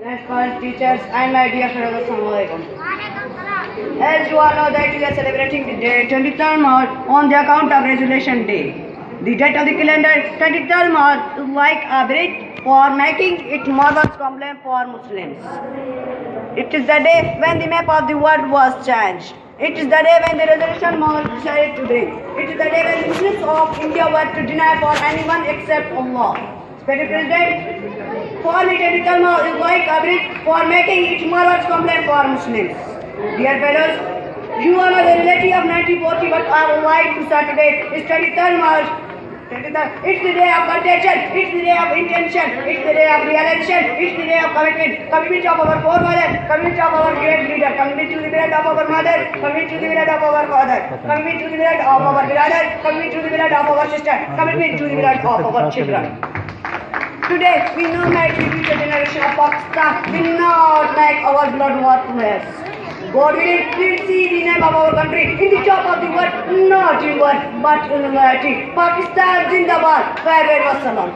Respected teachers and my dear friends, Assalamualaikum. As you all know that we are celebrating the day 23rd March on the account of Resolution Day. The date of the calendar 23rd March is like a break for making it marvelous complaint for Muslims. It is the day when the map of the world was changed. It is the day when the resolution was decided today. It is the day when the Muslims of India were to deny for anyone except Allah. Special President, for me, Kalma is like a bridge for making it marvelous complaint for Muslims. Dear fellows, you all know the reality of 1940, but I would like to start today is 23rd March. It's the day of contention, it's the day of intention, it's the day of realization, it's the day of commitment. Commitment of our forefathers, commitment of our great leader, commitment to the blood of our mother, commitment to the blood of our father, commitment to the blood of our brother, commitment to the blood of our sister, commitment to the blood of our children. Today, we know that the future generation of Pakistan will not make our blood worthless. God willing, we'll see the name of our country in the top of the world, not in word, but in reality. Pakistan Zindabad. Farewell, wassalam.